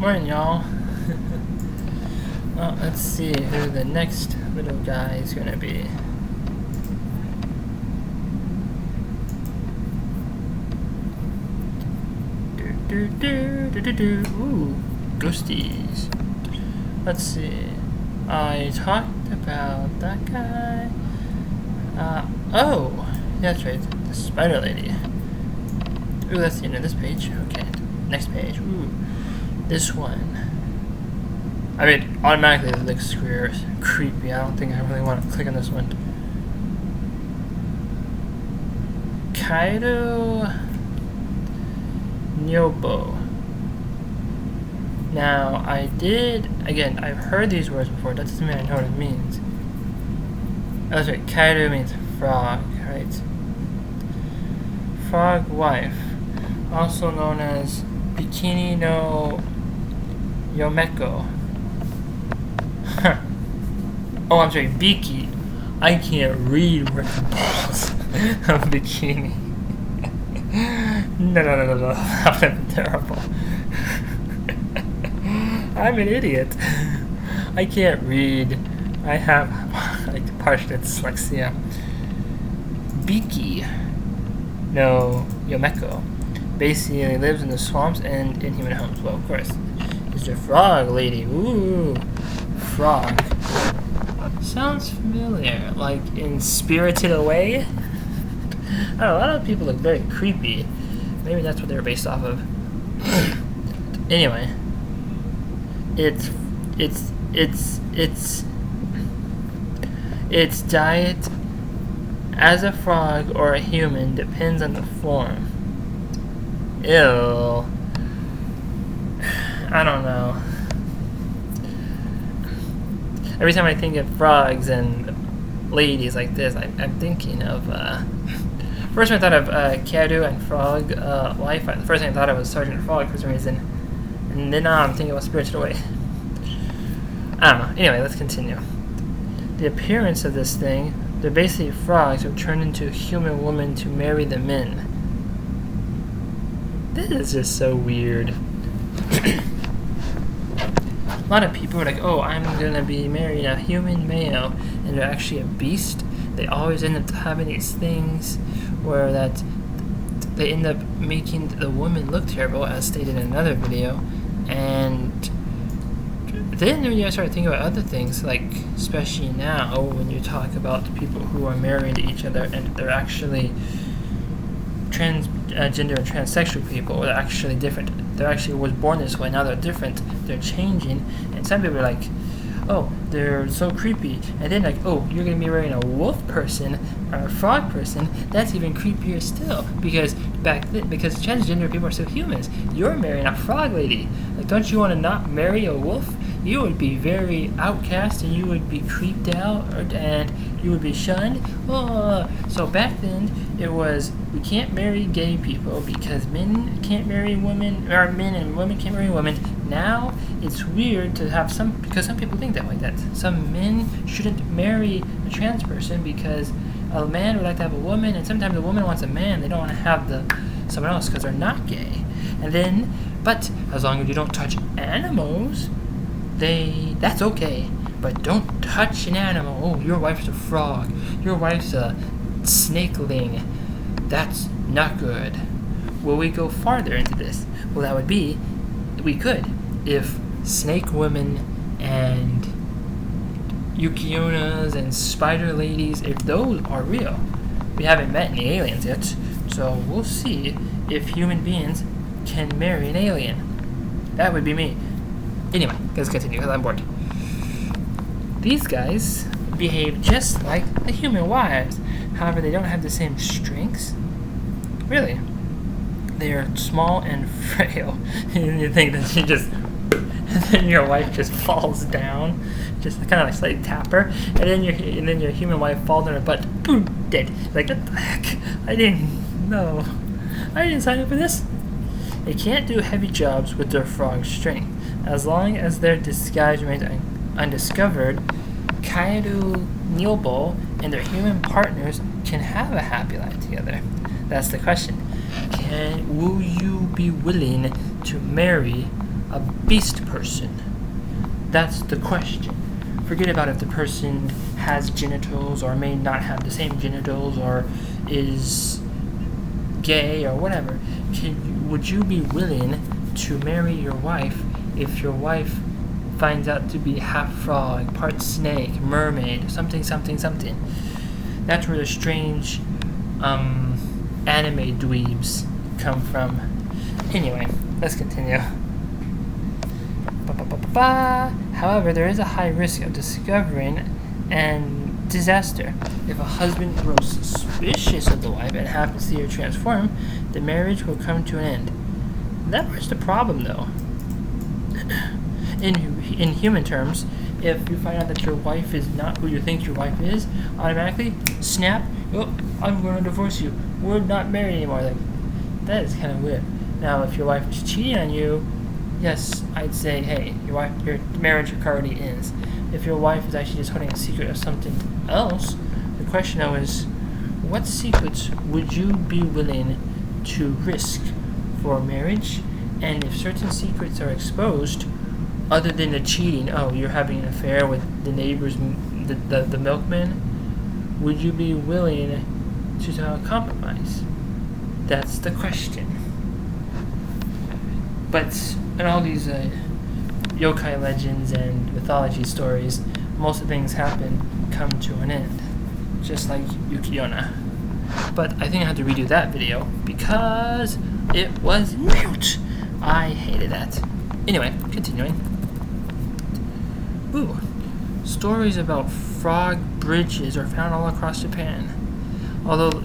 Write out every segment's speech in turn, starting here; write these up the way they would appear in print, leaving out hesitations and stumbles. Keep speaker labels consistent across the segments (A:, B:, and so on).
A: Morning, y'all. Well, let's see who the next little guy is gonna be. Ooh, ghosties. Let's see. I talked about that guy. Oh, that's right. The spider lady. Ooh, that's the end of this page. Okay, next page. Ooh, this one. I mean, automatically it looks creepy. I don't think I really want to click on this one. Kaeru nyōbō. Now, I've heard these words before. That doesn't mean I know what it means. Oh, that's right. Kaeru means frog, right? Frog wife, also known as bikini no yomeko. Oh, I'm sorry, biki. I can't read words balls of bikini. No. That would be terrible. I'm an idiot. I can't read. I have partial dyslexia. Biki no yomeko basically lives in the swamps and in human homes. Well, of course. It's a frog lady. Ooh, frog. Sounds familiar, like in Spirited Away. I don't know, a lot of people look very creepy. Maybe that's what they were based off of. Anyway, its diet as a frog or a human depends on the form. Ew. I don't know. Every time I think of frogs and ladies like this, I'm thinking of, first I thought of Kaeru and Frog Life. The first thing I thought of was Sergeant Frog for some reason. And then now I'm thinking about Spirited Away. I don't know. Anyway, let's continue. The appearance of this thing, they're basically frogs who turn into a human woman to marry the men. This is just so weird. A lot of people are like, oh, I'm gonna be marrying a human male, and they're actually a beast. They always end up having these things where that they end up making the woman look terrible, as stated in another video. And then when you start thinking about other things, like especially now when you talk about people who are married to each other and they're actually transgender and transsexual people, they're actually different. They actually was born this way, now they're different, they're changing, and some people are like, oh, they're so creepy, and then like, oh, you're gonna be marrying a wolf person or a frog person, that's even creepier still, because because transgender people are still humans. You're marrying a frog lady. Like, don't you want to not marry a wolf? You would be very outcast, and you would be creeped out, and you would be shunned. Oh, so back then it was, we can't marry gay people because men can't marry women, or men and women can't marry women. Now it's weird to have because some people think that like that. Some men shouldn't marry a trans person because a man would like to have a woman, and sometimes a woman wants a man. They don't want to have someone else because they're not gay. And then, but as long as you don't touch animals, that's okay. But don't touch an animal. Oh, your wife's a frog. Your wife's a snakeling. That's not good. Will we go farther into this? Well, that would be, we could, if snake women and Yukionas and spider ladies, if those are real. We haven't met any aliens yet, so we'll see if human beings can marry an alien. That would be me. Anyway, let's continue because I'm bored. These guys behave just like the human wives. However, they don't have the same strengths. Really. They are small and frail. And you think that and then your wife just falls down, just kind of like slightly tap her, and then your human wife falls on her butt, boom, dead. Like, what the heck? I didn't sign up for this. They can't do heavy jobs with their frog strength. As long as their disguise remains undiscovered, Kaeru nyōbō and their human partners can have a happy life together. That's the question. Will you be willing to marry a beast person? That's the question. Forget about if the person has genitals or may not have the same genitals or is gay or whatever. Would you be willing to marry your wife if your wife finds out to be half frog, part snake, mermaid, something? That's where the strange anime dweebs come from. Anyway, let's continue. However, there is a high risk of discovering and disaster. If a husband grows suspicious of the wife and happens to see her transform, the marriage will come to an end. That was the problem, though. In human terms, if you find out that your wife is not who you think your wife is, automatically, snap, oh, I'm going to divorce you. We're not married anymore. Like, that is kind of weird. Now, if your wife is cheating on you, yes, I'd say, hey, your marriage already ends. If your wife is actually just holding a secret of something else, the question now is, what secrets would you be willing to risk for marriage? And if certain secrets are exposed, other than the cheating, oh, you're having an affair with the neighbor's, the milkman, would you be willing to compromise? That's the question. But in all these yokai legends and mythology stories, most of the things come to an end, just like Yuki-onna. But I think I have to redo that video because it was mute. I hated that. Anyway, continuing. Ooh, stories about frog bridges are found all across Japan. Although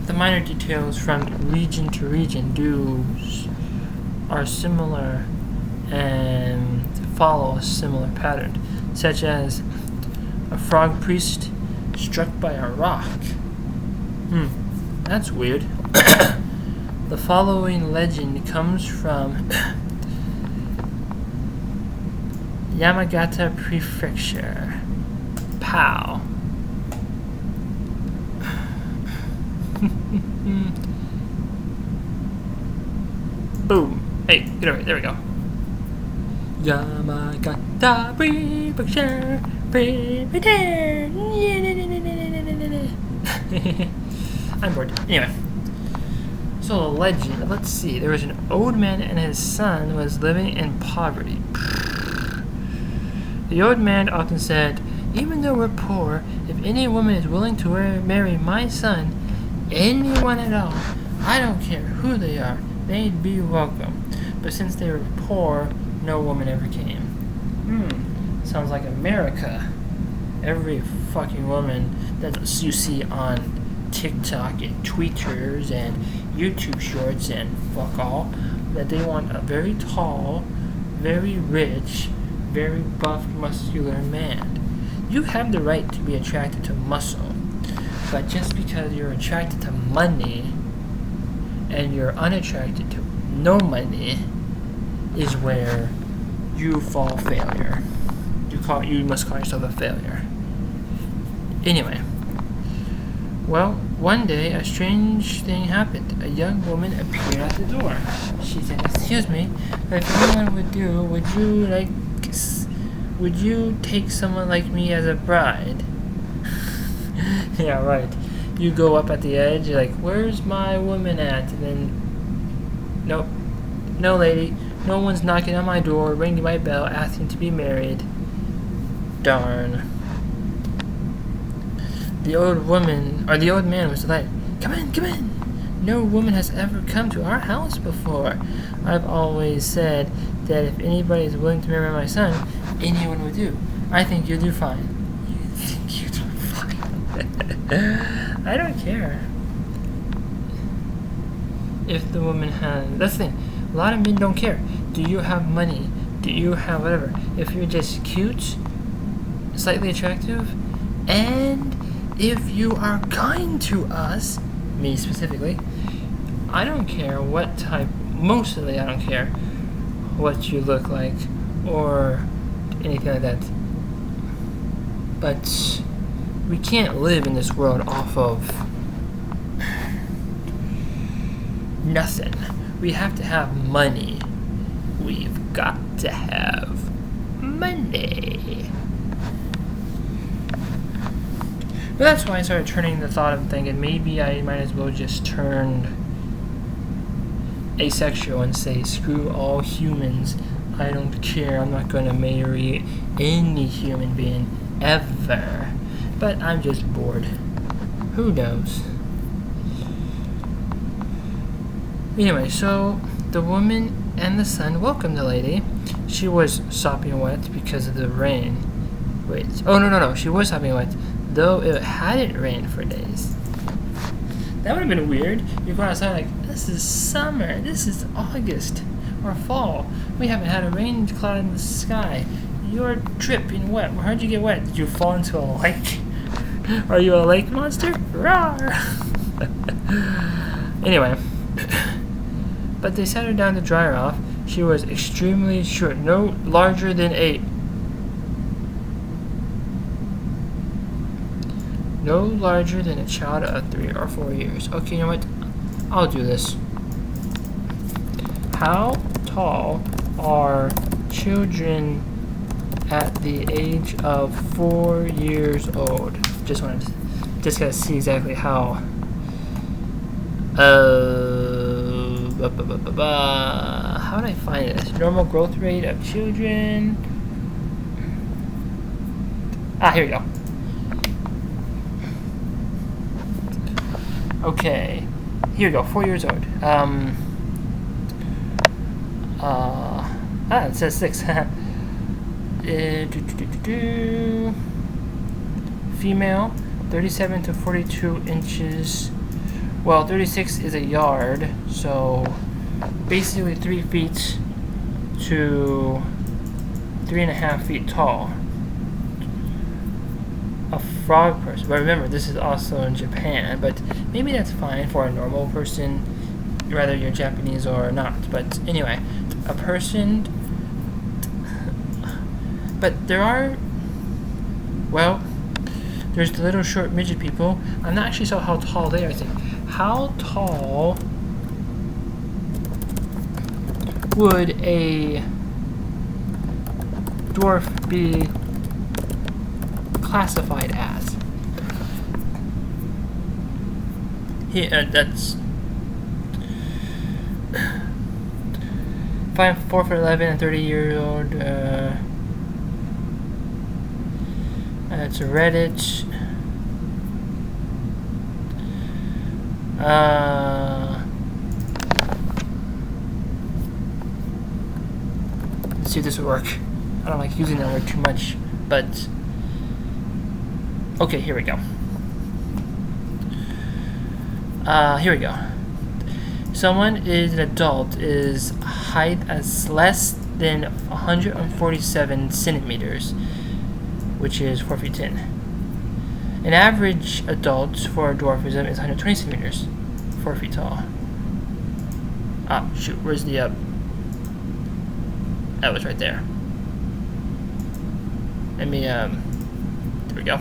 A: the minor details from region to region are similar and follow a similar pattern, such as a frog priest struck by a rock. That's weird. The following legend comes from Yamagata Prefecture. Pow. Boom. Hey, get over here. There we go. Yamagata Prefecture. I'm bored. Anyway. So the legend, let's see. There was an old man and his son who was living in poverty. The old man often said, even though we're poor, if any woman is willing to marry my son, anyone at all, I don't care who they are, they'd be welcome. But since they were poor, no woman ever came. Sounds like America. Every fucking woman that you see on TikTok and Tweeters and YouTube shorts and fuck all, that they want a very tall, very rich, very buff, muscular man. You have the right to be attracted to muscle, but just because you're attracted to money and you're unattracted to no money is where you fall failure. You must call yourself a failure. Anyway, well, one day a strange thing happened. A young woman appeared at the door. She said, "Excuse me, if anyone would do, would you take someone like me as a bride?" Yeah, right. You go up at the edge, you're like, "Where's my woman at?" And then, nope, no lady, no one's knocking on my door, ringing my bell, asking to be married. Darn. The old man was like, Come in. No woman has ever come to our house before. I've always said that if anybody is willing to marry my son, anyone would do. I think you'll do fine." You think you do fine? I don't care. If the woman has... That's the thing. A lot of men don't care. Do you have money? Do you have whatever? If you're just cute, slightly attractive, and if you are kind to us, me specifically, I don't care what type, mostly I don't care what you look like or anything like that. But we can't live in this world off of nothing. We have to have money. We've got to have money. But that's why I started turning the thought of thinking maybe I might as well just turn asexual and say screw all humans. I don't care. I'm not going to marry any human being ever. But I'm just bored. Who knows? Anyway, so the woman and the son welcomed the lady. She was sopping wet because of the rain. Wait. Oh, no. She was sopping wet, though it hadn't rained for days. That would have been weird. You're going outside like, this is summer. This is August or fall. We haven't had a rain cloud in the sky. You're dripping wet. How'd you get wet? Did you fall into a lake? Are you a lake monster? Rawr! Anyway. But they sat her down to dry her off. She was extremely short, no larger than a child of 3 or 4 years. Okay, you know what? I'll do this. How tall are children at the age of 4 years old? Just gotta see exactly how. How would I find this? Normal growth rate of children. Here we go. Okay, here we go. 4 years old. It says 6. Female, 37 to 42 inches. Well, 36 is a yard, so basically 3 feet to 3.5 feet tall. A frog person. But remember, this is also in Japan, but maybe that's fine for a normal person, whether you're Japanese or not. But anyway, a person. But there are, well, there's the little short midget people. I'm not actually sure how tall they are. I think. How tall would a dwarf be classified as? That's 4'11" and 30-year-old. It's Reddit. Let's see if this will work. I don't like using that word too much, but okay, here we go. Here we go. Someone is an adult is height as less than 147 centimeters, which is 4 feet 10. An average adult for a dwarfism is 120 centimeters, 4 feet tall. Shoot, where's the that was right there. Let me there we go.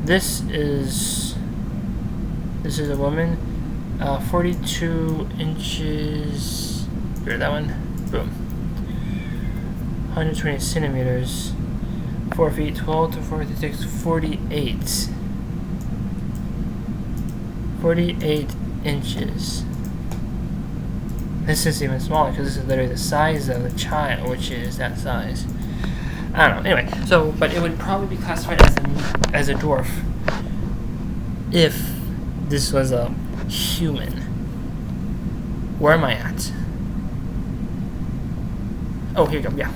A: This is a woman, 42 inches. Here, that one. Boom. 120 centimeters. 4 feet 12 to 46, 48. 48 inches. This is even smaller because this is literally the size of the child, which is that size. I don't know. Anyway, so but it would probably be classified as a dwarf if this was a human. Where am I at? Oh, here you go. Yeah.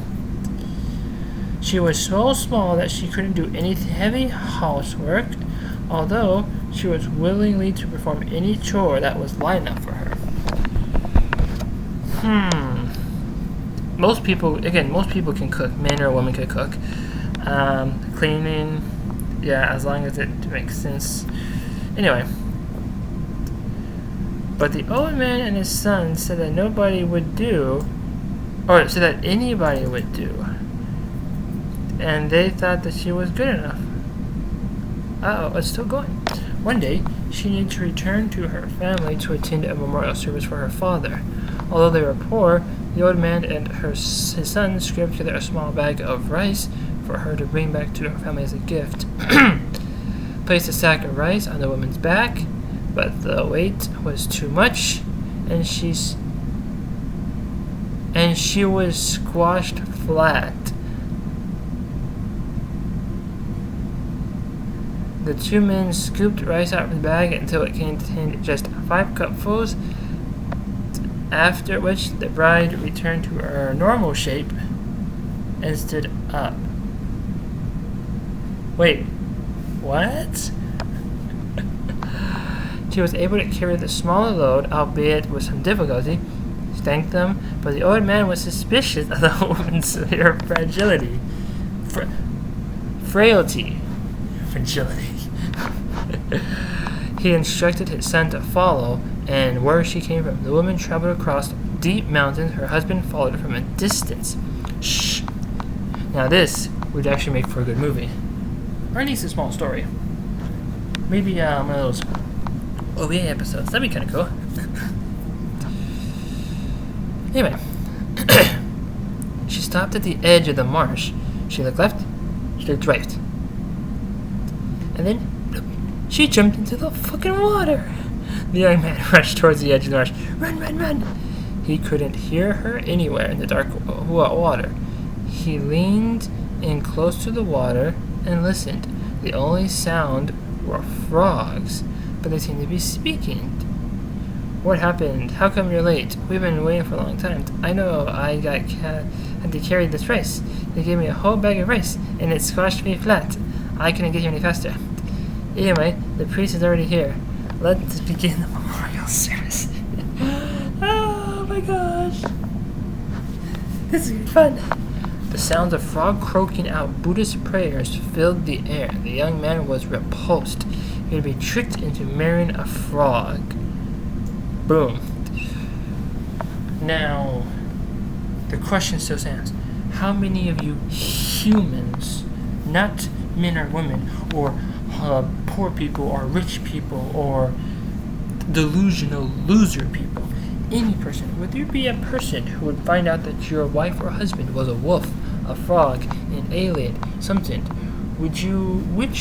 A: She was so small that she couldn't do any heavy housework, although she was willingly to perform any chore that was light enough for her. Most people can cook. Man or woman can cook. Cleaning, yeah, as long as it makes sense. Anyway. But the old man and his son said that nobody would do, or said that anybody would do. And they thought that she was good enough. Uh-oh, it's still going. One day, she needed to return to her family to attend a memorial service for her father. Although they were poor, the old man and his son scraped together a small bag of rice for her to bring back to her family as a gift. Placed a sack of rice on the woman's back, but the weight was too much, and she was squashed flat. The two men scooped rice out of the bag until it contained just 5 cupfuls, after which the bride returned to her normal shape and stood up. Wait, what? She was able to carry the smaller load, albeit with some difficulty. She thanked them, but the old man was suspicious of the woman's severe fragility. Fragility. He instructed his son to follow, and where she came from, the woman traveled across deep mountains. Her husband followed her from a distance. Shh. Now this would actually make for a good movie. Or at least a small story. Maybe one of those OVA episodes. That'd be kind of cool. Anyway. She stopped at the edge of the marsh. She looked left. She looked right. And then she jumped into the fucking water. The young man rushed towards the edge of the marsh. Run, run, run! He couldn't hear her anywhere in the dark water. He leaned in close to the water and listened. The only sound were frogs, but they seemed to be speaking. What happened? How come you're late? We've been waiting for a long time. I know I had to carry this rice. They gave me a whole bag of rice, and it squashed me flat. I couldn't get here any faster. Anyway, the priest is already here. Let's begin the memorial service. Oh my gosh. This is gonna be fun. The sounds of frog croaking out Buddhist prayers filled the air. The young man was repulsed. He had been tricked into marrying a frog. Boom. Now, the question still stands. How many of you humans, not men or women, or poor people, or rich people, or delusional loser people, any person, would there be a person who would find out that your wife or husband was a wolf, a frog, an alien, something?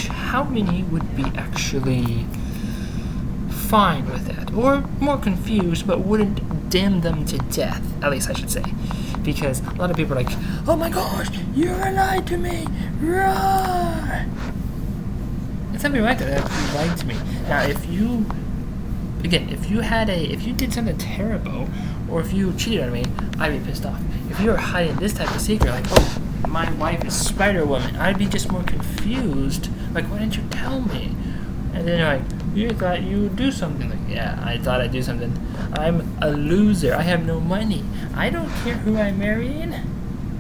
A: How many would be actually fine with that? Or more confused, but wouldn't damn them to death, at least I should say. Because a lot of people are like, oh my gosh, you lied to me, run! And somebody like that lied to me. Now, if you did something terrible, or if you cheated on me, I'd be pissed off. If you were hiding this type of secret, like, oh, my wife is Spider-Woman, I'd be just more confused. Like, why didn't you tell me? And then you're like, you thought you would do something. Like, yeah, I thought I'd do something. I'm a loser. I have no money. I don't care who I'm marrying.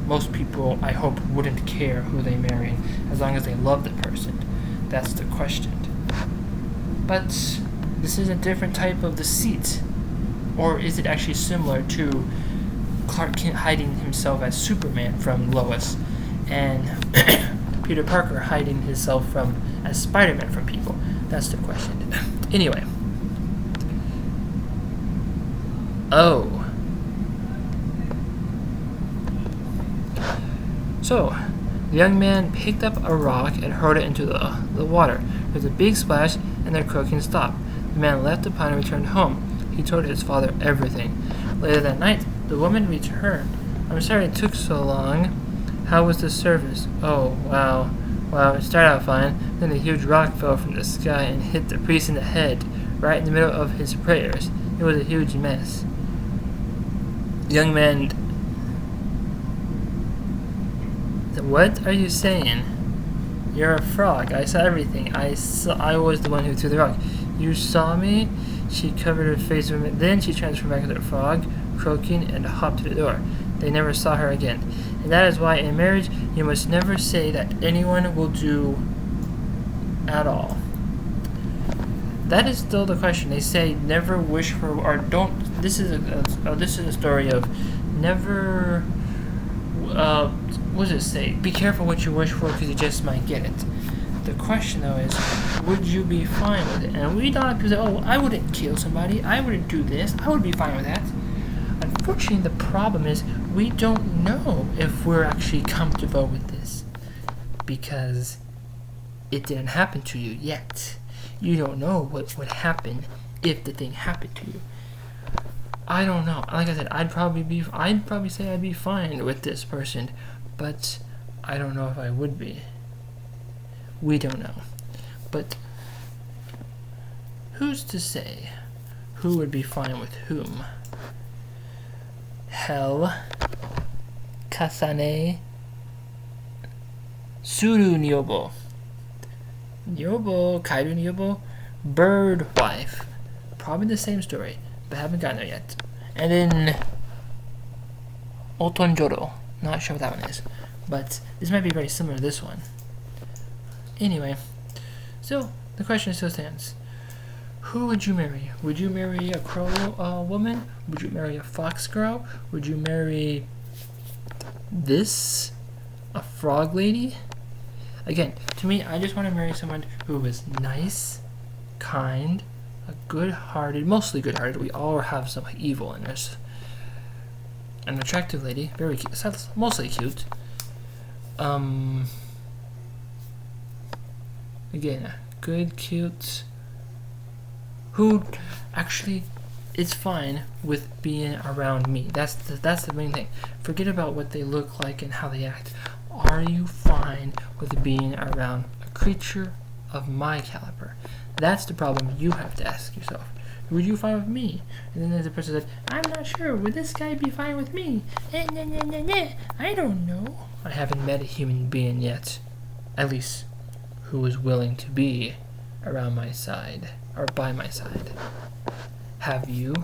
A: Most people, I hope, wouldn't care who they marry, as long as they love the person. That's the question. But this is a different type of deceit. Or is it actually similar to Clark Kent hiding himself as Superman from Lois, and Peter Parker hiding himself as Spider-Man from people? That's the question. Anyway. Oh. So, the young man picked up a rock and hurled it into the water. There was a big splash, and their croaking stopped. The man left the pond and returned home. He told his father everything. Later that night, the woman returned. I'm sorry it took so long. How was the service? Oh, wow. Wow, it started out fine. Then a huge rock fell from the sky and hit the priest in the head, right in the middle of his prayers. It was a huge mess. The young man... What are you saying? You're a frog. I saw everything. I was the one who threw the rock. You saw me? She covered her face with it. Then she transformed back into a frog, croaking, and hopped to the door. They never saw her again. And that is why in marriage, you must never say that anyone will do at all. That is still the question. They say never wish for, or don't. This is a story of never. What does it say? Be careful what you wish for, because you just might get it. The question though is, would you be fine with it? And we thought people say, oh, I wouldn't kill somebody, I wouldn't do this, I would be fine with that. Unfortunately, the problem is we don't know if we're actually comfortable with this because it didn't happen to you yet. You don't know what would happen if the thing happened to you. I don't know. Like I said, I'd probably say I'd be fine with this person, but I don't know if I would be. We don't know. But who's to say who would be fine with whom? Hell, kasane, suru nyōbō. Nyōbō, Kaeru nyōbō, bird wife. Probably the same story, but haven't gotten there yet. And then otonjoro. Not sure what that one is, but this might be very similar to this one. Anyway, so the question still stands. Who would you marry? Would you marry a crow woman? Would you marry a fox girl? Would you marry this? A frog lady? Again, to me, I just want to marry someone who is nice, kind, a good-hearted, mostly good-hearted. We all have some evil in us. An attractive lady, very cute, mostly cute. Again, good, cute, who actually is fine with being around me. That's the main thing. Forget about what they look like and how they act. Are you fine with being around a creature of my caliber? That's the problem you have to ask yourself. Would you fine with me? And then there's a person that said, I'm not sure. Would this guy be fine with me? I don't know. I haven't met a human being yet, at least, who is willing to be around my side or by my side. Have you?